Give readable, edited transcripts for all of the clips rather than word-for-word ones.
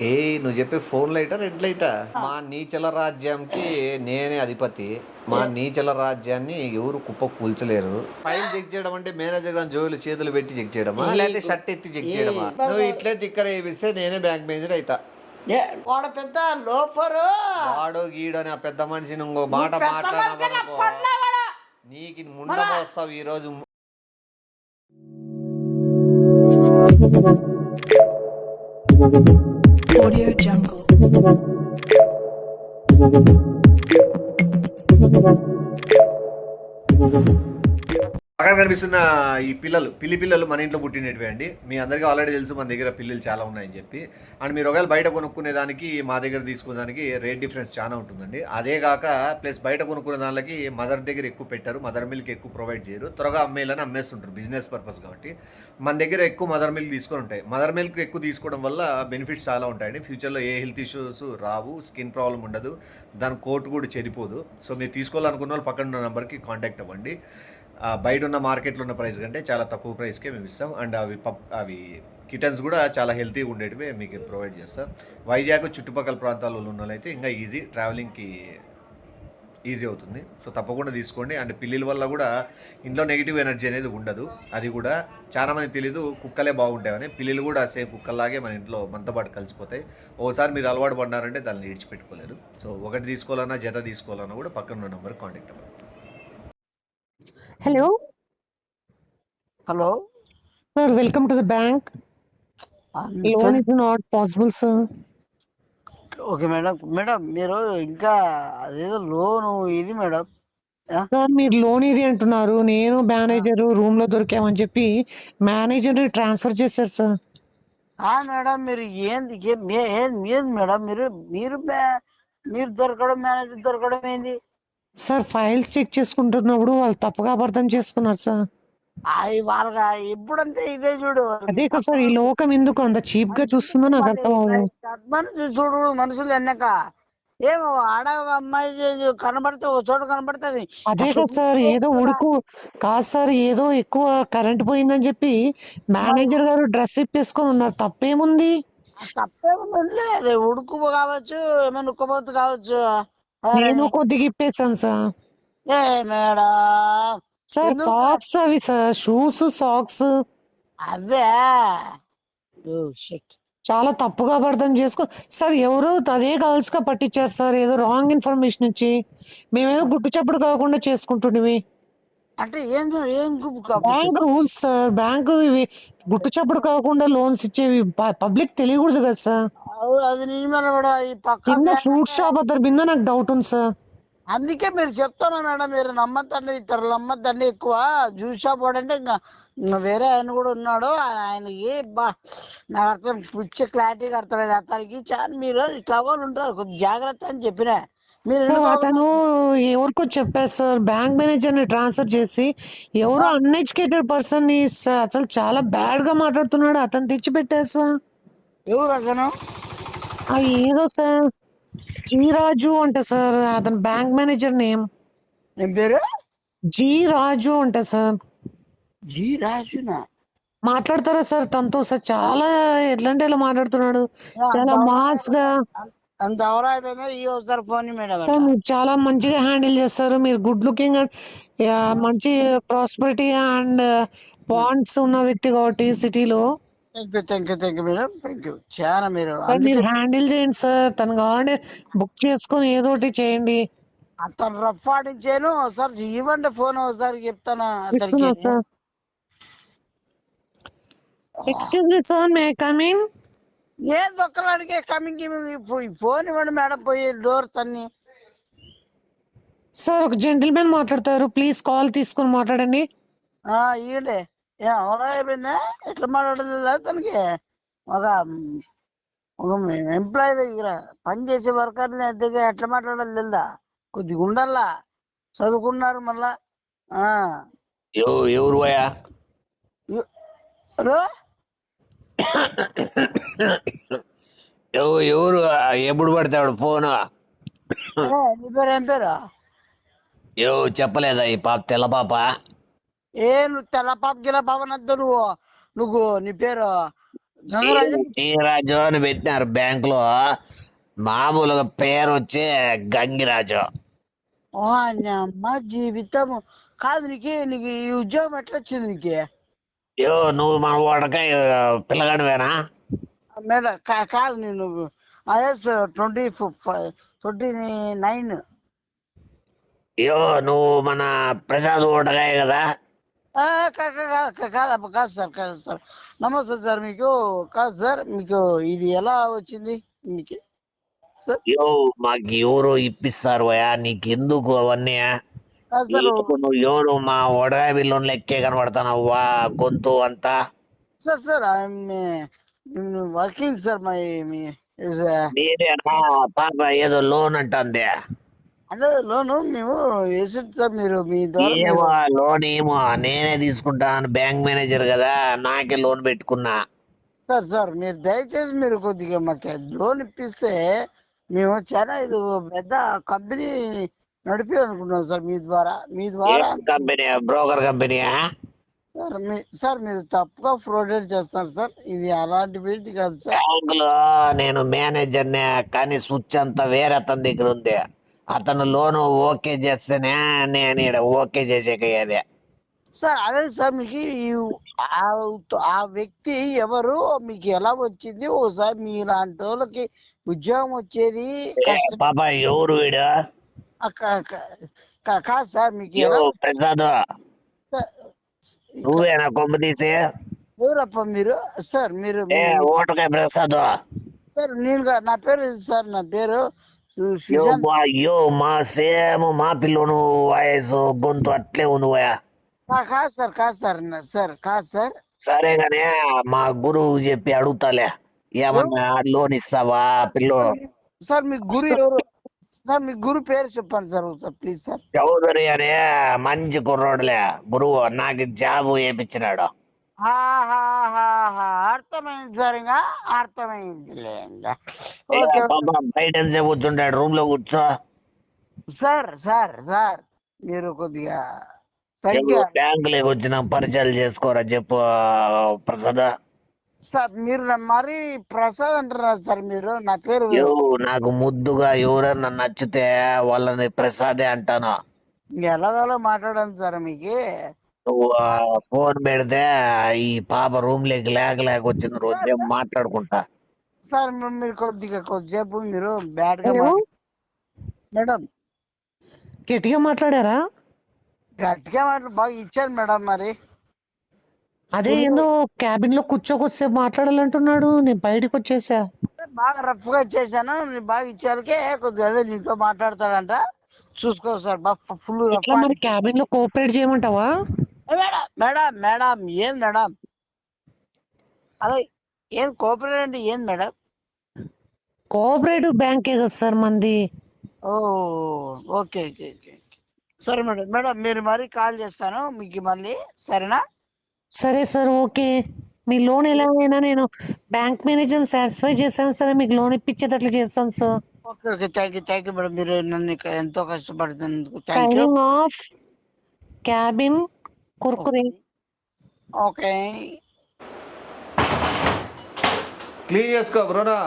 ఏ నువ్వు చెప్పే phone లైటా red లైటా? మా నీచల రాజ్యంకి నేనే అధిపతి. మా నీచల రాజ్యాన్ని ఎవరు కుప్ప కూల్చలేరు. ఫైల్ చెక్ చేయడం అంటే మేనేజర్ గాని జోలు చేతులు పెట్టి చెక్ చేయడమా, లేకపోతే షర్ట్ ఎత్తి చెక్ చేయడమా? నువ్వు ఇట్లే తిక్కర వేపిస్తే నేనే బ్యాంక్ మేనేజర్ అయితా. వాడు పెద్ద లోఫరు. వాడు గీడు అని ఆ పెద్ద మనిషిని ఇంకో మాట మాట్లాడమనుకో నీకు ముండమ వస్తావు ఈ రోజు. Audio Jungle. పక్కన కనిపిస్తున్న ఈ పిల్లలు మన ఇంట్లో పుట్టినవి అండి. మీ అందరికీ ఆల్రెడీ తెలుసు మన దగ్గర పిల్లలు చాలా ఉన్నాయని చెప్పి. అండ్ మీరు ఒకవేళ బయట కొనుక్కునే దానికి మా దగ్గర తీసుకునే దానికి రేట్ డిఫరెన్స్ చాలా ఉంటుందండి. అదే కాక ప్లస్ బయట కొనుక్కునే దానికి మదర్ దగ్గర ఎక్కువ పెట్టారు, మదర్ మిల్క్ ఎక్కువ ప్రొవైడ్ చేయరు, త్వరగా అమ్మేయాలని అమ్మేస్తుంటారు బిజినెస్ పర్పస్ కాబట్టి. మన దగ్గర ఎక్కువ మదర్ మిల్క్ తీసుకొని ఉంటాయి. మదర్ మిల్క్ ఎక్కువ తీసుకోవడం వల్ల బెనిఫిట్స్ చాలా ఉంటాయండి. ఫ్యూచర్లో ఏ హెల్త్ ఇష్యూస్ రావు, స్కిన్ ప్రాబ్లం ఉండదు, దాని కోట్ కూడా చెడిపోదు. సో మీరు తీసుకోవాలనుకున్న వాళ్ళు పక్కన ఉన్న నెంబర్కి కాంటాక్ట్ అవ్వండి. బయట ఉన్న మార్కెట్లో ఉన్న ప్రైస్ కంటే చాలా తక్కువ ప్రైస్కే మేము ఇస్తాం. అండ్ అవి కిటన్స్ కూడా చాలా హెల్తీగా ఉండేటివే మీకు ప్రొవైడ్ చేస్తాం. వైజాగ్ చుట్టుపక్కల ప్రాంతాల్లో ఉన్న వాళ్ళైతే ఇంకా ట్రావెలింగ్కి ఈజీ అవుతుంది. సో తప్పకుండా తీసుకోండి. అండ్ పిల్లల వల్ల కూడా ఇంట్లో నెగిటివ్ ఎనర్జీ అనేది ఉండదు. అది కూడా చాలామంది తెలీదు, కుక్కలే బాగుంటాయని. పిల్లలు కూడా సేమ్ కుక్కల్లాగే మన ఇంట్లో మనతో పాటు కలిసిపోతాయి. ఓసారి మీరు అలవాటు పడినారంటే దాన్ని విడిచిపెట్టుకోలేరు. సో ఒకటి తీసుకోవాలన్నా జత తీసుకోవాలన్నా కూడా పక్కన ఉన్న నెంబర్ కాంటాక్ట్ అవ్వండి. Hello, hello sir. Welcome to the bank. Loan is not possible, sir. Okay madam. మీరు ఇంకా అదేదో లోను ఇది మేడం. సార్ మీరు లోన్ ఇది అంటున్నారు, నేను మేనేజర్ రూమ్ లో దొరికామని చెప్పి మేనేజర్ ట్రాన్స్ఫర్ చేశారు సార్. మేడం మీరు ఏంది మేడం, మీరు దొరకడం, మేనేజర్ దొరకడం ఏంది సార్ ఫైల్స్ చెక్ చేసుకుంటున్నప్పుడు వాళ్ళు తప్పుగా అర్థం చేసుకున్నారు సార్. వాళ్ళగా ఎప్పుడంతే ఇదే చూడు. అదే కదా సార్, ఈ లోకం ఎందుకు అంత చీప్ గా చూస్తుందో నాకు అర్థం అవ్వదు. మనిషి చూడు, మనుషులు ఎన్నక ఏమో ఆడ అమ్మాయి కనబడితే ఒక చోట కనబడుతుంది. అదే కదా సార్, ఏదో ఉడుకు కాదు సార్, ఏదో ఎక్కువ కరెంట్ పోయిందని చెప్పి మేనేజర్ గారు డ్రెస్ ఇప్పేసుకొని ఉన్నారు. తప్పేముంది? తప్పేముంది, అది ఉడుకు కావచ్చు, ఏమైనా ఉక్కబోతు కావచ్చు. నేను కొద్దిగా ఇప్పేసాను సార్. ఏ మేడం సార్ సాక్స్ అవి సార్, షూస్ సాక్స్ అవే చాలా తప్పుగా అర్థం చేసుకో సార్. ఎవరు అదే గర్ల్స్ గా పట్టించారు సార్, ఏదో రాంగ్ ఇన్ఫర్మేషన్ ఇచ్చి. మేమేదో గుట్టు చప్పుడు కాకుండా చేసుకుంటుండేవి. అంటే ఏం బ్యాంక్ రూల్స్ సార్, బ్యాంకు ఇవి గుట్టు చప్పుడు కాకుండా లోన్స్ ఇచ్చేవి పబ్లిక్ తెలియకూడదు కదా సార్. అది నిజమే మేడం. ఈ పక్క కింద ఫ్రూట్ షాప్ అద్దరు బింద నాకు డౌట్ ఉంది సార్. అందుకే మీరు చెప్తాను మేడం, మీరు నమ్మద్దండి, ఇతరులు నమ్మద్దండి ఎక్కువ. జ్యూస్ షాప్ వాడంటే ఇంకా వేరే ఆయన కూడా ఉన్నాడు, ఆయనకి నాకు అర్థం పిచ్చే క్లారిటీగా అర్థమైంది అతనికి. మీరు ఇట్లా వాళ్ళు ఉంటారు, కొద్దిగా జాగ్రత్త అని చెప్పిన. మీరు అతను ఎవరికో చెప్పారు సార్, బ్యాంక్ మేనేజర్ ని ట్రాన్స్ఫర్ చేసి ఎవరో అన్ఎడ్యుకేటెడ్ పర్సన్ ని అసలు చాలా బ్యాడ్ గా మాట్లాడుతున్నాడు, అతను తెచ్చి పెట్టారు సార్. ఎవరు అతను? ఏదో సార్ జీ రాజు అంట సార్, అతను బ్యాంక్ మేనేజర్ నేమ్. ఏం పేరు? జీ రాజు అంట సార్. జీ రాజునా? మాట్లాడతారా సార్ తనతో? సార్ చాలా ఎట్లాంటి ఎలా మాట్లాడుతున్నాడు, చాలా మాస్ గా. అంత అవరా అయిపోయిందా? ఈ ఒకసారి ఫోన్ మేడం. మీరు చాలా మంచిగా హ్యాండిల్ చేస్తారు, మీరు గుడ్ లుకింగ్ అండ్ మంచి ప్రాస్పరిటీ అండ్ పాయింట్స్ ఉన్న వ్యక్తి కాబట్టి సిటీలో. Thank you madam, thank you చాలా. మీరు హ్యాండిల్ చేయండి సార్, తను కావాలంటే బుక్ చేసుకొని ఏదో ఒకటి చేయండి. అతను రఫ్ ఆడించాను సార్. ఇవ్వండి ఫోన్, ఒకసారి చెప్తాను అతనికి. Sir excuse me sir, may come in? ఏం ఒక్కలాడికే కమింగ్ ఫోన్ ఇవ్వండి మేడం, పోయి డోర్స్ అన్ని. సార్ ఒక జెంటిల్మెన్ మాట్లాడతారు, ప్లీజ్ కాల్ తీసుకొని మాట్లాడండి. ఇవ్వండి. ఏం అవరా అయిపోయిందా? ఎట్లా మాట్లాడదు అతనికి? ఒక ఎంప్లాయీ దగ్గర పనిచేసే వర్కర్ దగ్గర ఎట్లా మాట్లాడాలి తెలుదా? కొద్దిగా ఉండాలా, చదువుకున్నారు మళ్ళా. ఎవరు ఎవరు ఎప్పుడు పడతాడు ఫోను? నీ పేరు ఏం పేరు? చెప్పలేదా ఈ పాప తెల్ల పాప? నువ్వు తెల్ల పాప గిల్ల పాప నద్దు. నువ్వు నీ పేరు గంగరాజు రాజు అని పెట్టినారు బ్యాంక్ లో, మామూలుగా పేరు వచ్చి గంగిరాజు. ఓ అమ్మ జీవితం కాదు. నీకు ఈ ఉద్యోగం ఎట్లా వచ్చింది నీకు? యో నువ్వు మన వాడకాయ పిల్లగాడివేనా? మేడం కాదు నేను ఐఎస్ 29. యో నువ్వు మన ప్రసాద్ ఓటకాయ కదా? కాదు సార్. నమస్తే సార్. మీకు కాదు సార్, మీకు ఇది ఎలా వచ్చింది మీకు సార్? యో మాకు ఎవరు ఇప్పిస్తారు భయా, నీకెందుకు అవన్నీ? కాదు సార్. నువ్వు ఎవరు మా ఓటకాయ బిల్లు లెక్కే కనబడతానవ్వా గొంతు అంతా? Sir I'm working sir. మీరేనా పాప ఏదో లోన్ అంటుంది? అంటే లోను మేము వేసాం సార్. మీరు మీ ద్వారా ఏమో లోన్ ఏమో నేనే తీసుకుంటాను, బ్యాంక్ మేనేజర్ కదా, నాకే లోన్ పెట్టుకున్నా. సార్ మీరు దయచేసి మీరు కొద్దిగా మాకు లోన్ ఇప్పిస్తే మేము చాలా ఇది పెద్ద కంపెనీ నడిపాలనుకుంటున్నాం సార్. మీ ద్వారా కంపెనీ బ్రోకర్ కంపెనీయా? సార్ మీరు తప్పుగా ఫ్రాడ్ చేస్తున్నారు సార్. ఇది అలాంటి వీటి కాదు సార్. బ్యాంకులో నేను మేనేజర్నే, కానీ స్విచ్ అంతా వేరే అతని దగ్గర ఉంది. అతను లోన్ ఓకే చేస్తేనే నేను ఈడ ఓకే చేసేకయ్యేదే. సార్ అదే సార్, మీకు ఆ వ్యక్తి ఎవరు, మీకు ఎలా వచ్చింది? ఓసారి మీలాంటి వాళ్ళకి ఉద్యోగం వచ్చేది కష్టం. పాప ఎవరు వీడు? కాదు సార్, మీకు యో ఎలా ప్రసాద్, సార్? నువ్వేనా కొమ్ము తీసి? ఎవరప్ప మీరు? సార్ మీరు ఓటకాయ ప్రసాద్. సార్ నేను నా పేరు సార్, నా పేరు యో మా సేమ్ మా పిల్లోను వయసు గొంతు అట్లే ఉంది పోయా. కాదు సార్. సరే గానీ మా గురువు చెప్పి అడుగుతాలే, ఏమన్నా లోన్ ఇస్తావా పిల్లో? సార్ మీ గురు ఎవరు సార్? మీ గురు పేరు చెప్పండి సార్ ప్లీజ్ సార్. చౌదరి అనే మంచి కుర్రోడులే గురువు, నాకు జాబ్ వేయించినాడు. అర్థమైంది సార్. ఇంకా అర్థమైందిలే. ఇంకా బయట కూర్చుంటాడు, రూమ్ లో కూర్చో. సార్ మీరు కొద్దిగా బ్యాంకులోకి వచ్చిన పరిచయాలు చేసుకోరా చెప్పు ప్రసాద్. సార్ మీరు మరీ ప్రసాద్ అంటున్నారు సార్. మీరు నా పేరు నాకు ముద్దుగా ఎవరన్నా నచ్చితే వాళ్ళని ప్రసాదే అంటాను. ఎలాగోలా మాట్లాడాను సార్. మీకు నువ్వు ఫోన్ పెడితే ఈ పాప రూమ్ లేక వచ్చింది, రోజు మాట్లాడుకుంటా. సార్ మీరు కొద్దిసేపు మీరు బ్యాడ్ గా మేడం గట్టిగా మాట్లాడారా? గట్టిగా బాగా ఇచ్చారు మేడం. మరి అదే ఏందో క్యాబిన్ లో కూర్చోకొచ్చేసేపు మాట్లాడాలంటున్నాడు, నేను బయటకు వచ్చేసా. బాగా రఫ్ గా ఇచ్చేసాను. మీరు బాగా ఇచ్చారుకే కొద్దిగా అదే నీతో మాట్లాడతాడంట, చూసుకో సార్. బాగా ఫుల్ ఎట్లా మరి క్యాబిన్ లో కోఆపరేట్ చేయమంటావా? మేడం ఏం మేడం? అదే ఏం కోఆపరేట్ అంటే ఏం మేడం? కోఆపరేటివ్ బ్యాంకే కదా సార్ మంది. ఓ ఓకే. సరే మేడం మీరు మరీ కాల్ చేస్తాను మీకు మళ్ళీ, సరేనా? సరే సార్, ఓకే. మీ లోన్ ఎలా అయినా నేను బ్యాంక్ మేనేజర్ సాటిస్ఫై చేశాను సార్, మీకు లోన్ ఇప్పించేటట్లు చేస్తాను sir. Okay thank you madam. మీరు నన్ను ఎంతో కష్టపడుతున్నందుకు thank you. Signing off, cabin Kurkure. Okay clean చేసుకో బ్రోనా,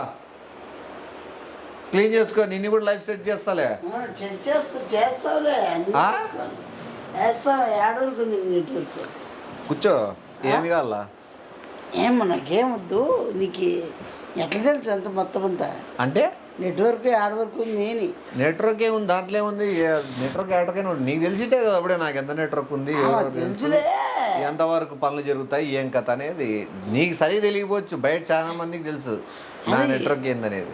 క్లీన్ చేసుకో. నిన్ను కూడా లైఫ్ సెట్ చేస్తాలే. చేస్తావులే. ఏడవరకు నెట్వర్క్ కూర్చో. ఏంది కావాలా? ఏమో నాకేమొద్దు. నీకు ఎట్లా తెలుసు అంత మొత్తం అంతా? అంటే నెట్వర్క్ ఆడ వరకు ఉంది. నెట్వర్క్ ఏముంది దాంట్లో ఏముంది? నెట్వర్క్ ఎక్కడికైనా ఉంది. నీకు తెలిసితే కదా అప్పుడే నాకు ఎంత నెట్వర్క్ ఉంది, తెలుసులే ఎంతవరకు పనులు జరుగుతాయి, ఏం కథ అనేది నీకు సరిగా తెలియకపోవచ్చు, బయట చాలా మందికి తెలుసు నా నెట్వర్క్ ఏందనేది.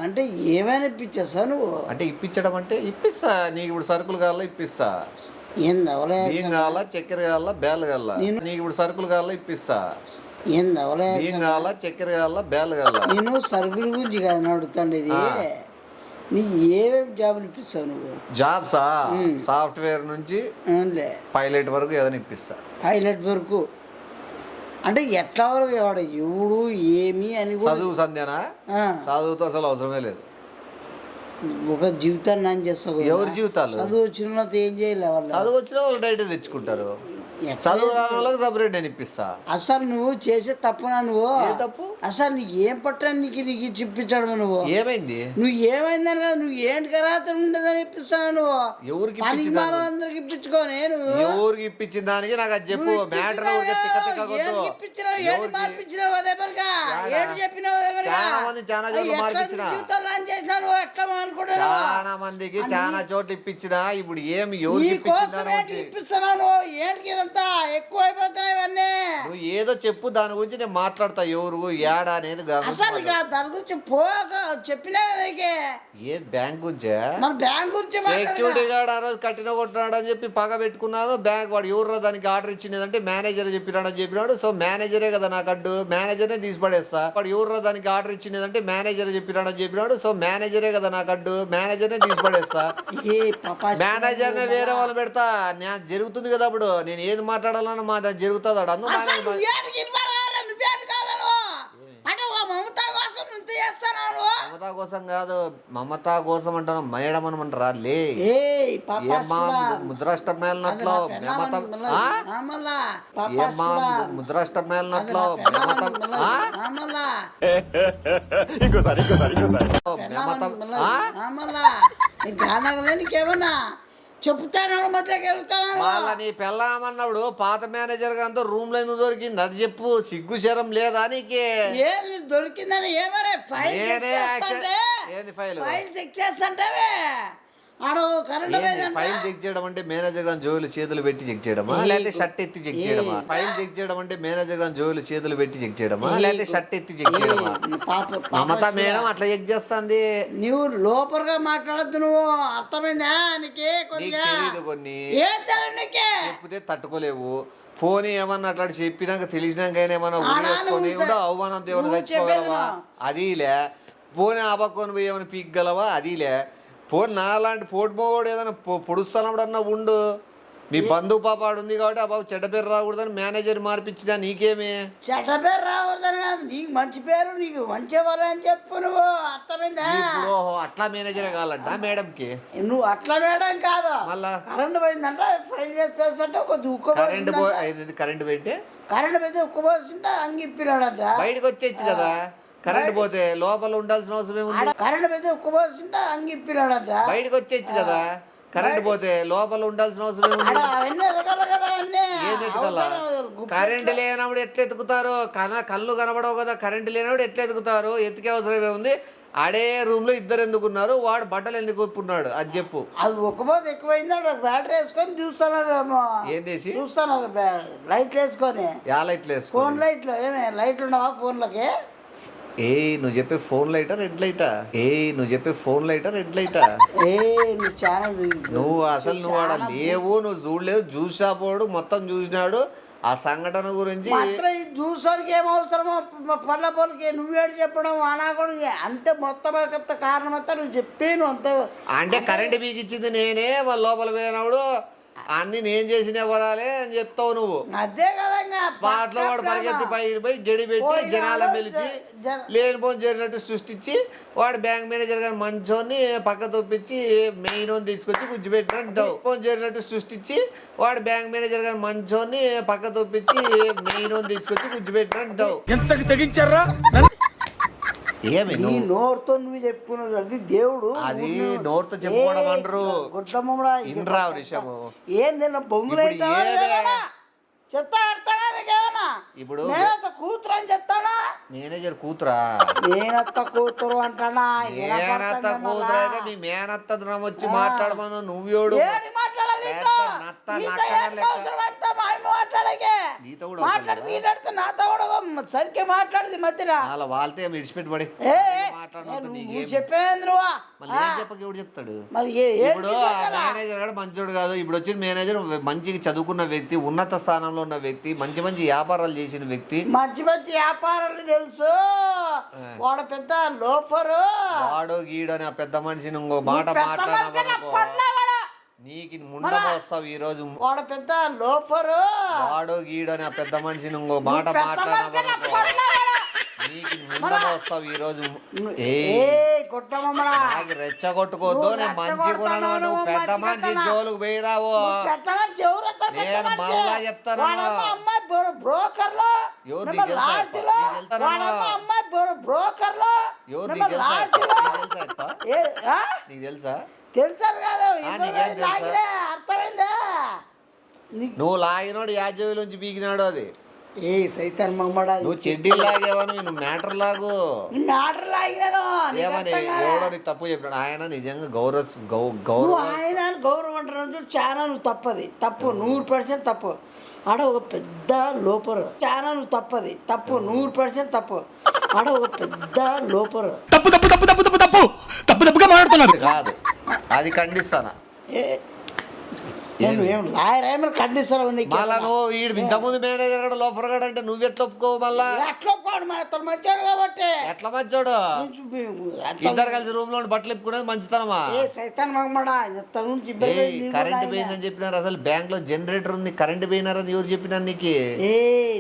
అంటే ఏమైనా ఇప్పించేస్తా నువ్వు? అంటే ఇప్పించడం అంటే ఇప్పిస్తా. నీకు ఇప్పుడు సరుకులు కావాలా ఇప్పిస్తా. ఏంది బియ్యం కావాలా, చక్కెర కావాలా, బేలు కావాలా? నీకు ఇప్పుడు సరుకులు కావాలా ఇప్పిస్తా. బియ్యం కావాలా, చక్కెర కావాలా, బేలు కావాలా? నేను సరుకుల గురించి కాదు అడుగుతాండి. ఇది నీ ఏ జాబులు ఇప్పిస్తావు నువ్వు? జాబ్సా? సాఫ్ట్వేర్ నుంచి పైలట్ వరకు ఏదైనా ఇప్పిస్తా. పైలట్ వరకు అంటే ఎట్లా వరకు? ఎవడు ఏమి అని చదువు సంధ్యానా? చదువుతో అసలు అవసరమే లేదు. ఒక జీవితాన్ని నాన్న చేస్తావు. ఎవరి జీవితాలు? చదువు వచ్చిన ఏం చేయలే వాళ్ళు. చదువు వచ్చిన వాళ్ళు డైట్ తెచ్చుకుంటారు. చదువు రాని వాళ్ళకి సపరేట్ నేను ఇప్పిస్తా. అసలు నువ్వు చేసే తప్పునా నువ్వు? ఏ తప్పు? అసలు నీకు ఏం పట్టని నీకు చూపించడం నువ్వు? ఏమైంది? నువ్వు ఏమైందని కదా, నువ్వు ఏంటి కదా ఉండదని ఇప్పిస్తాను నువ్వు. ఎవరికి అందరికి ఇప్పించుకోని నువ్వు ఎవరికి ఇప్పించిన దానికి నాకు అది చెప్పు. మ్యాటర్ ఇప్పించినావు ఏంటి మార్పించినావు అదే పనిగా ఏంటి చెప్పినావు అదే పనిగా చాలా మంది చాలా చోట్ల మార్పించిన, చేసినావు ఎట్లా అనుకుంటున్నావు? చాలా మందికి చాలా చోట్ల ఇప్పించిన. ఇప్పుడు ఏమి నీ కోసం ఏంటి ఇప్పిస్తున్నావు? ఏంటి ఇదంతా ఎక్కువ అయిపోతున్నాయి ఇవన్నీ. నువ్వు ఏదో చెప్పు, దాని గురించి నేను మాట్లాడతా. ఎవరు ఏడా అనేది అసలు దాని గురించి పోక చెప్పినా కదా. ఏ బ్యాంక్ గురించా? మన బ్యాంక్ గురించి సెక్యూరిటీ గార్డ్ ఆ రోజు కట్టిన కొట్టినాడు అని చెప్పి పగ పెట్టుకున్నాను. బ్యాంక్ వాడు ఎవరు దానికి ఆర్డర్ ఇచ్చినదంటే మేనేజర్ చెప్పినాడు అని చెప్పినాడు. సో మేనేజరే కదా నాకు అడ్డు, మేనేజర్నే తీసి పడేస్తా. వాడు ఎవరు దానికి ఆర్డర్ ఇచ్చినదంటే మేనేజర్ చెప్పినాడు అని చెప్పినాడు. సో మేనేజరే కదా నాకు అడ్డు, మేనేజర్నే తీసి పడేస్తా. మేనేజర్నే వేరే వాళ్ళు పెడతా. జరుగుతుంది కదా అప్పుడు నేను ఏది మాట్లాడాలన్నా మా జరుగుతుంది. మమతా కోసం కాదు, మమతా కోసం అంటాను. మేడం అనమంటారా లే ముద్రాష్టం మేళనట్లో ముద్రాష్టం మేళనట్లో నీకేమన్నా చెప్తాను వాళ్ళ నీ పెళ్ళామన్నప్పుడు పాత మేనేజర్ గారితో రూమ్ లో ఎందుకు దొరికింది అది చెప్పు. సిగ్గు శరం లేదా నీకే? దొరికిందని ఏమరే ఫైల్ చెక్ చేస్తాంటావే ఫైల్ చెక్ చేయడం అంటే మేనేజర్ గారి జోలు చేతులు పెట్టి చెక్ చేయడమా లేకపోతే షర్ట్ ఎత్తి చెక్ చేయడమా? ఫైల్ చెక్ చేయడం అంటే మేనేజర్ గారి జోలు చేతులు పెట్టి చెక్ చేయడమా లేకపోతే షర్ట్ ఎత్తి చెక్ చేయడమా? మమతా మేడం అట్లా చెక్ చేస్తుంది. నువ్వు లోపలగా మాట్లాడద్దు. నువ్వు అర్థమైందా? నీకే తెలియదు కొన్ని చెప్తే తట్టుకోలేవు. పోనీ ఏమన్నా అట్లా చెప్పినాక తెలిసినాక ఏమన్నా ఊరేసుకొని కూడా అవమానం ఏమైనా తెచ్చుకోగలవా? అదిలే. పోనీ ఆపక్కొని పోయి ఏమైనా పీక్కగలవా? అదిలే. పోనీ నాలాంటి పోటుపోవాడు ఏదైనా పొడుస్తానప్పుడన్నా ఉండు. మీ బంధువు పాపాడు ఉంది కాబట్టి ఆ బాబు చెడ్డ పేరు రాకూడదని మేనేజర్ మార్పించినా నీకేమి? చెడ్డ పేరు రాకూడదని కాదు, నీకు మంచి పేరు, నీకు మంచి వాళ్ళు అని చెప్పు. నువ్వు అర్థమైందా? అట్లా మేనేజరే కావాలంట మేడంకి. నువ్వు అట్లా మేడం కాదు, మళ్ళా కరెంట్ పోయిందంట ఫైల్ చేసేసంటే కొద్ది కరెంట్ పోయింటే ఉక్కుపోతుంటే అంగిప్పినాడంట. బయటకు వచ్చేచ్చు కదా. కరెంట్ పోతే లోపల ఉండాల్సిన అవసరం ఏముంది? కరెంట్ పోతే ఉక్కుపోతుంటే అంగిప్పినాడంట. బయటకు వచ్చేచ్చు కదా. కరెంట్ పోతే లోపల ఉండాల్సిన అవసరం ఏముంది? ఏది ఎత్తుకల్లా? కరెంట్ లేనప్పుడు ఎట్లా ఎత్తుకుతారు? కళ్ళు కనబడవు కదా. కరెంట్ లేనప్పుడు ఎట్లా ఎత్తుకుతారు? ఎత్తుకే అవసరం ఏముంది? ఆడే రూమ్ లో ఇద్దరు ఎందుకున్నారు? వాడు బట్టలు ఎందుకు ఒప్పుకున్నాడు అది చెప్పు. అది ఒక్కపోతే ఎక్కువైంది. బ్యాటరీ వేసుకొని చూస్తున్నారు. ఏం చేసి చూస్తున్నారు? లైట్లు వేసుకొని. యా లైట్లు వేసుకొని? ఫోన్ లైట్లు. ఏమే లైట్లు ఉండవా ఫోన్లకి? నువ్వు చెప్పే ఫోన్ లైటా రెడ్ లైటా? నువ్వు చెప్పే ఫోన్ లైటా రెడ్ లైటా? నువ్వు అసలు నువ్వు ఆడ లేవు, నువ్వు చూడలేదు. చూసా పోడు మొత్తం చూసినాడు ఆ సంఘటన గురించి. చూసానికి ఏమవసరమో పళ్ళ పొలకి నువ్వేడు చెప్పడం అనాకుండా అంటే మొత్తం కారణం అంతా నువ్వు చెప్పాను అంతే. అంటే కరెంట్ బీకి ఇచ్చింది నేనే, వాళ్ళ లోపల పోయినప్పుడు అన్ని నేను చేసిన వరాలే అని చెప్తావు నువ్వు. అదే కదా. స్పాట్ లో వాడు పరిగెత్తి పోయి గడి పెట్టి జనాలను పిలిచి లేనిపోని జరిగినట్టు సృష్టించి వాడు బ్యాంక్ మేనేజర్ గారు మంచోని పక్క తొప్పించి మెయిన్ తీసుకొచ్చి కూర్చోబెట్టినట్టు జరిగినట్టు సృష్టించి వాడు బ్యాంక్ మేనేజర్ గారు మంచోని పక్క తొప్పించి మెయిన్ తీసుకొచ్చి కూర్చోబెట్టినట్టు. ఎంతకు తెగించారా? ఏమి నోరుతో నువ్వు చెప్పుకున్నావు అది దేవుడు. అది నోరుతో చెప్పుకోవడం అంటారు. ఇంద్రా విషయము ఏంది బొంగులు చెప్తా అర్థమేనా? ఇప్పుడు కూతురు అని చెప్తానా? మేనేజర్ కూతురా? మేనత్త కూతురు అంటానా? మేనత్త కూతురు అయితే మీ మేనత్త వచ్చి మాట్లాడమను. నువ్వేడు సరిగ్గా మాట్లాడదు మధ్యన వాళ్ళతో విడిచిపెట్టి పడి చెప్పేంద్రు చెప్తాడు. మరి ఇప్పుడు మేనేజర్ కూడా మంచోడు కాదు. ఇప్పుడు వచ్చిన మేనేజర్ మంచిగా చదువుకున్న వ్యక్తి, ఉన్నత స్థానంలో ఉన్న వ్యక్తి, మంచి మంచి వ్యాపారాలు చేసిన వ్యక్తి. మంచి మంచి వ్యాపారాలు తెలుసు. వాడు పెద్ద లోఫరు. వాడు గీడు అని ఆ పెద్ద మనిషిని ఇంకో మాట మాట్లాడమనుకో నీకు ముండ వస్తావు ఈ రోజు. వాడు పెద్ద లోఫరు. వాడు గీడు అని ఆ పెద్ద మనిషిని ఇంకో మాట మాట్లాడమనుకో నీకు ముందర వస్తావు ఈ రోజు. ఏ కొట్టమమ్మా నాకు రెచ్చగొట్టుకోవద్దు. నేను మంచిగా ఉన్నాను. నువ్వు పెద్ద మనిషి జోలుకు పోయిరావు. పెద్ద మనిషి ఎవరు నేను మళ్ళా చెప్తాను. అమ్మాయి బ్రోకర్లో ఎవరు నీకు తెలుసా? లాడ్జిలో అమ్మాయి బ్రోకర్లో ఎవరు నీకు తెలుసా? లాడ్జిలో నీకు తెలుసా అప్ప? నీకు తెలుసా? తెలుసారు కదా నీకేం తెలుసా? అర్థమైందా నువ్వు లాగినోడు యాజవిలోంచి పీకినాడు. అది ఏ సైతాన్ మమ్మడా నువ్వు చెడ్డీలు లాగేవను. నువ్వు మ్యాటర్ లాగు. మ్యాటర్ లాగినాను ఏమని ఎవడో నీకు తప్పు చెప్పాడు. ఆయన నిజంగా ఆయన గౌరవం అంటారు చాలా నువ్వు తప్పు 100% తప్పు. ఆడ ఒక పెద్ద లోపరు చాలా నువ్వు తప్పు 100% తప్పు. ఆడ ఒక పెద్ద లోపరు తప్పుగా మాట్లాడుతున్నాడు కాదు. అది ఖండిస్తానా? నేను ఏం లాయర్ ఏమైనా ఖండిస్తాను మళ్ళా నువ్వు ఇంతకుముందు మేనేజర్ గడ లోపల అంటే నువ్వు ఎట్లా ఒప్పుకోవు? మళ్ళా ఎట్లా ఒప్పుకోడు అతను మంచాడు కాబట్టి. ఎట్లా మంచోడు? ఇద్దరు కలిసి రూమ్ లో బట్టలు ఇప్పుకునేది మంచితనమా? సైతాన్ మగమడా ఇతను నుంచి కరెంట్ పోయిందని చెప్పినారు. అసలు బ్యాంక్ లో జనరేటర్ ఉంది, కరెంట్ పోయినారని ఎవరు చెప్పినారు నీకు?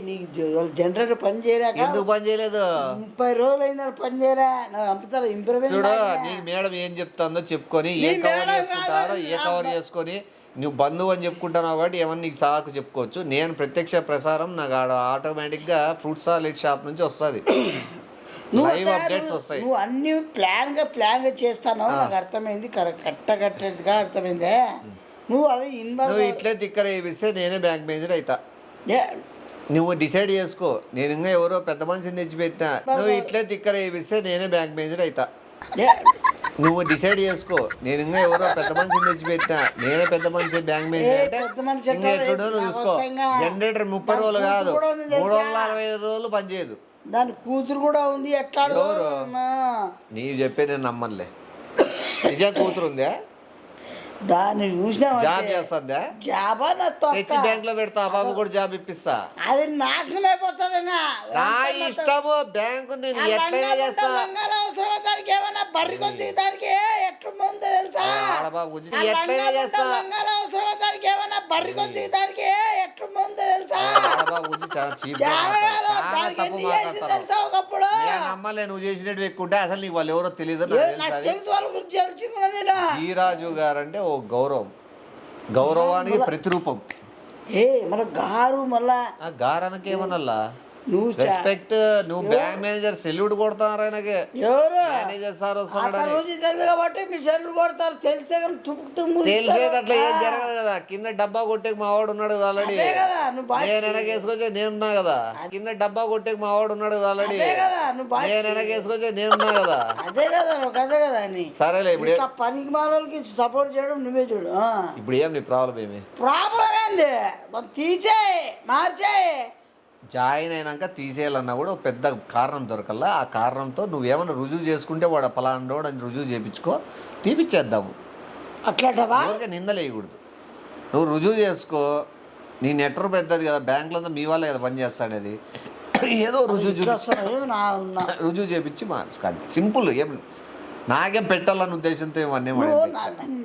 నీకు జనరేటర్ పని చేయలేక ఎందుకు పని చేయలేదు? 30 రోజులు అయిందని పని చేయలే. పంపుతారు ఇంప్రూవ్ చూడు. నీకు మేడం ఏం చెప్తాందో చెప్పుకొని ఏ కవర్ చేసుకుంటారో ఏ కవర్ చేసుకొని నువ్వు బంధువు అని చెప్పుకుంటున్నావు కాబట్టి ఏమన్నా నీకు సాకు చెప్పుకోవచ్చు. నేను ప్రత్యక్ష ప్రసారం నాకు ఆటోమేటిక్గా ఫ్రూట్ సాలిడ్ షాప్ నుంచి వస్తుంది. లైవ్ అప్డేట్స్ వస్తాయి. నువ్వు అన్ని ప్లాన్గా చేస్తాను. నాకు అర్థమైంది. కట్టగా అర్థమైందే. నువ్వు అవి నువ్వు ఇట్లే తిక్కర వేపిస్తే నేనే బ్యాంక్ మేనేజర్ అవుతా. నువ్వు డిసైడ్ చేసుకో. నేను ఇంకా ఎవరో పెద్ద మనిషిని తెచ్చిపెట్టినా. నువ్వు ఇట్లే తిక్కర వేపిస్తే నేనే బ్యాంక్ మేనేజర్ అవుతా. నువ్వు డిసైడ్ చేసుకో. నేను ఇంకా ఎవరో పెద్ద మనిషిని తెచ్చిపెట్టినా. నేనే పెద్ద మనిషి బ్యాంక్ మేనేజర్ అంటే ఇంకా ఎట్లుండో నువ్వు చూసుకో. జనరేటర్ 30 రోజులు కాదు 365 రోజులు పనిచేయదు. దాని కూతురు కూడా ఉంది. ఎట్లా నీవు చెప్పే నేను నమ్మనులే. నిజం కూతురు ఉందా? దాన్ని చూసినా జాబ్ చేస్తుందా? జాబా తెచ్చి బ్యాంక్ లో పెడతా. బాబు కూడా జాబ్ ఇప్పిస్తా. అది నాశనం అయిపోతుంది. నా ఇష్టము. బ్యాంకు నేను ఎట్లయినా చేస్తా. అవసరం దానికి ఏమైనా బర్రి కొద్ది దానికి ఎట్లా ముందు తెలుసా? ఎట్లయినా చేస్తా. అవసరం దానికి ఏమైనా బర్రి కొద్ది దానికి ఎట్లా ముందు తెలుసా? తెలుసా ఒకప్పుడు నమ్మలే. నువ్వు చేసినట్టు ఎక్కుంటే అసలు నీకు వాళ్ళు ఎవరో తెలియదు. తెలుసు వాళ్ళ గురించి తెలుసుకున్నా. జీరాజు గారు అంటే ఓ గౌరవానికి ప్రతిరూపం. మన గారు మళ్ళా గారానికి ఏమన్నా నువ్వు రెస్పెక్ట్. నువ్వు బ్యాంక్ మేనేజర్ సెల్యూట్ కొడతారు ఆయనకి. ఎవరు మేనేజర్ సార్ వస్తాడు తెలుసు కాబట్టి మీ సెల్లు కొడతారు. తెలిసే తెలిసేది అట్లా ఏం జరగదు కదా. కింద డబ్బా కొట్టేకి మా వాడు ఉన్నాడు కదా ఆల్రెడీ. నేను వెనకేసుకొచ్చే నేనున్నా కదా. కింద డబ్బా కొట్టేకి మా వాడు ఉన్నాడు కదా ఆల్రెడీ. నేను వెనకేసుకొచ్చే నేనున్నా కదా. అదే కదా అదే కదా అని. సరేలే. ఇప్పుడు పనికి మాలకి సపోర్ట్ చేయడం నువ్వే చూడు. ఇప్పుడు ఏం నీ ప్రాబ్లం ఏమి? ప్రాబ్లం ఏంది? తీసేయి మార్చేయి. జాయిన్ అయినాక తీసేయాలన్నా కూడా ఒక పెద్ద కారణం దొరకల్లా. ఆ కారణంతో నువ్వేమన్నా రుజువు చేసుకుంటే వాడు పలాండోడు అని రుజువు చేయించుకో. తీపిచ్చేద్దాము. అట్లాంటవా? ఎవరికే నిందలేయకూడదు. నువ్వు రుజువు చేసుకో. నీ నెట్వర్క్ పెద్దది కదా. బ్యాంకులో మీ వాళ్ళే కదా పని చేస్తాడు. అది ఏదో రుజువు రుజువు చేయించి సింపుల్. ఏం నాకేం పెట్టాలని ఉద్దేశంతో ఇవన్నీ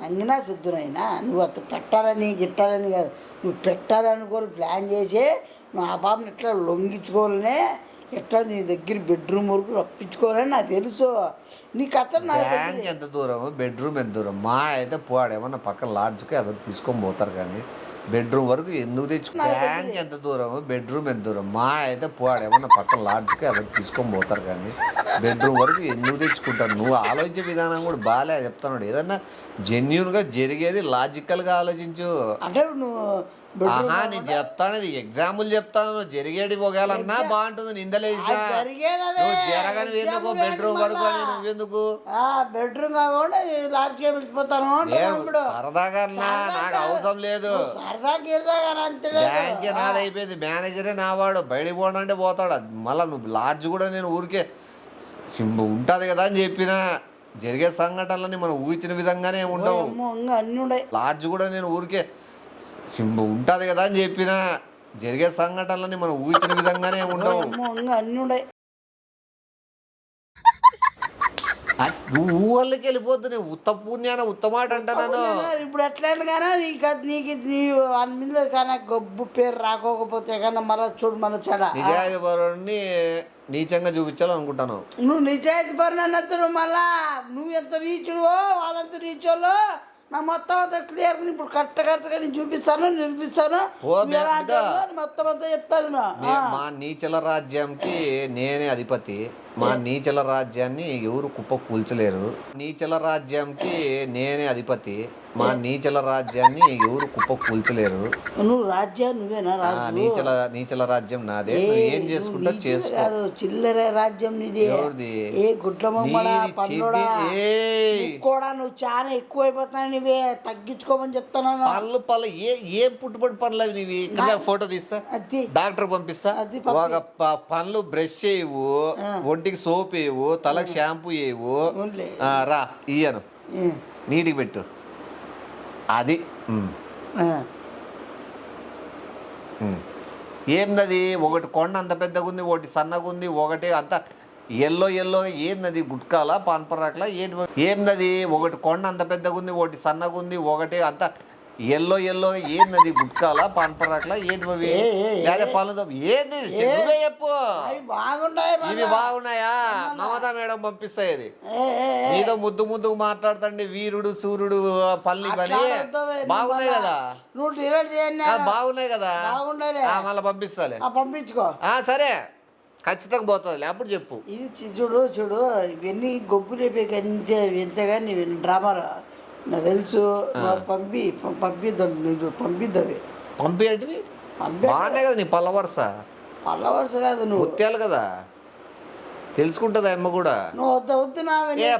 నంగినా సిద్ధునైనా నువ్వు అతను పెట్టాలని గిట్టాలని కాదు. నువ్వు పెట్టాలనుకోని ప్లాన్ చేసి నువ్వు ఆ బాబుని ఎట్లా లొంగించుకోవాలనే ఎట్లా నీ దగ్గర బెడ్రూమ్ వరకు రప్పించుకోవాలని నాకు తెలుసు. నీ కథ బ్యాంక్ ఎంత దూరం, బెడ్రూమ్ ఎంత దూరం. మా అయితే పోవాడేమన్నా పక్కన లాడ్జ్కి అదో తీసుకొని పోతారు. కానీ బెడ్రూమ్ వరకు ఎందుకు తెచ్చుకో. బ్యాంక్ ఎంత దూరం, బెడ్రూమ్ ఎంత దూరం. మా అయితే పోవాడేమన్నా పక్కన లాడ్జ్కి అదో తీసుకొని పోతారు. కానీ బెడ్రూమ్ వరకు ఎందుకు తెచ్చుకుంటారు. నువ్వు ఆలోచించే విధానం కూడా బాగాలే చెప్తున్నాడు. ఏదన్నా జెన్యున్గా జరిగేది లాజికల్గా ఆలోచించు. అంటే నువ్వు నేను చెప్తాను. ఎగ్జాంపుల్ చెప్తాను. జరిగేది ఒకవేళన్నా బాగుంటుంది. నిందలేసినా జరగని ఎందుకు బెడ్రూమ్ వరకు అని నువ్వెందుకు? బెడ్రూమ్ కాకుండా లాడ్జ్కి వెళ్ళిపోతాను. సరదాగా నాకు అవసరం లేదు. బ్యాంకే నాది అయిపోయింది. మేనేజరే నావాడు. బయటికి పోవడంటే పోతాడు. మళ్ళీ నువ్వు లాడ్జ్ కూడా నేను ఊరికే ఉంటుంది కదా అని చెప్పినా. జరిగే సంఘటనలని మనం ఊహించిన విధంగానే ఉండవు. లాడ్జ్ కూడా నేను ఊరికే ఉంటుంది కదా అని చెప్పినా. జరిగే సంఘటనలని మనం ఊహించిన విధంగానే ఉండవు. నువ్వు ఊళ్ళకి వెళ్ళిపోద్దు నేను ఉత్త పుణ్యాన ఉత్తమాట అంటాను. ఇప్పుడు ఎట్లయినా కానీ నీకు నీ వాని మీద కానీ గొబ్బు పేరు రాకపోతే కానీ మళ్ళీ చూడు మన చెడ నిజాయితీ పరుడిని నీచంగా చూపించాలనుకుంటాను. నువ్వు నిజాయితీ పరుని అన్నట్టు మళ్ళా నువ్వు ఎంత రీచుడు వాళ్ళంత రీచోళ్ళు నా మొత్తం అంతా క్లియర్ ఇప్పుడు కరెక్ట్గా నేను చూపిస్తాను నిరూపిస్తాను మొత్తం అంతా చెప్తాను. మా నీచల రాజ్యంకి నేనే అధిపతి. మా నీచల రాజ్యాన్ని ఎవరు కుప్ప కూల్చలేరు. నీచల రాజ్యంకి నేనే అధిపతి. మా నీచల రాజ్యాన్ని ఎవరు కుప్ప కూల్చలేరు. నువ్వు రాజ్యం నువ్వేనా నీచల రాజ్యం నాదే. ఏం చేసుకుంటా చేసుకో. చిల్లర రాజ్యం నీది. ఏ గుడ్ల మొమ్మడా పండుడా కూడా నువ్వు చాలా ఎక్కువ అయిపోతున్నావు. నువ్వే తగ్గించుకోమని చెప్తున్నాను. పళ్ళు ఏ పుట్టుబడి పనులు అవి నీవి. ఫోటో తీస్తా, డాక్టర్ పంపిస్తా. ఒక పనులు బ్రష్ చేయవు, ఒంటికి సోప్ వేయవు, తలకు షాంపూ వేయవు. రా ఇయ్యను నీటికి పెట్టు. అది ఏందది? ఒకటి కొండ అంత పెద్దగా ఉంది, ఒకటి సన్నగా ఉంది, ఒకటి అంత ఎల్లో ఏందది? గుట్కాలా పాన్పరాక్లా ఏందది? ఒకటి కొండ అంత పెద్దగా ఉంది, ఒకటి సన్నగా ఉంది, ఒకటి అంత ఎల్లో ఏందది? గుట్కాలా పాన్పరాక్లా ఏంటి? లేదా పనులు ఏంది? చెప్పు. ఇవి బాగున్నాయా? మమతా మేడం పంపిస్తాయి. నీతో ముద్దుగా మాట్లాడుతండి వీరుడు సూర్యుడు పల్లి పని బాగున్నాయి కదా? బాగున్నాయి కదా? మళ్ళీ పంపిస్తాలే. పంపించుకో. సరే ఖచ్చితంగా పోతుంది. అప్పుడు చెప్పు. ఇది చూడు ఇవన్నీ గొబ్బు లేపేకి ఎంతగాని డ్రామాలు నాకు తెలుసు. పంపిద్దావి పంపించండి. బాగానే కదా నీ పళ్ళ వరుస కాదు నువ్వు ముత్యాలు కదా, తెలుసుకుంటుంది అమ్మ కూడా. నువ్వు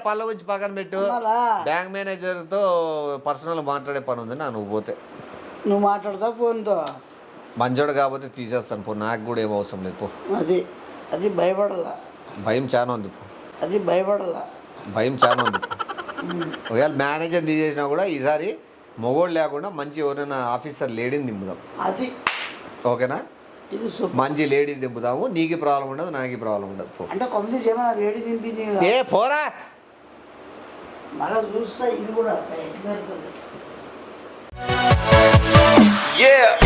పళ్ళ గురించి పక్కన పెట్టు. బ్యాంక్ మేనేజర్తో పర్సనల్ మాట్లాడే పని ఉంది నువ్వు పోతే. నువ్వు మాట్లాడతావు ఫోన్తో. మంచోడు కాకపోతే తీసేస్తాను పో. నాకు కూడా ఏం అవసరం లేదు పో. అది భయపడాల. భయం చాలా ఉంది పో. అది భయపడాల. భయం చాలా ఉంది పో. ఒకవేళ మేనేజర్ తీసేసినా కూడా ఈసారి మొగోడు లేకుండా మంచి ఎవరైనా ఆఫీసర్ లేడీని దింపుదాం. అది ఓకేనా? మంచి లేడీ దింపుదాము. నీకు ప్రాబ్లం ఉండదు, నాకు ప్రాబ్లం ఉండదు. అంటే కొంత లేడీ దింపింది. ఏ పోరా మళ్ళీ చూస్తా ఇది కూడా ఎట్లా. Yeah.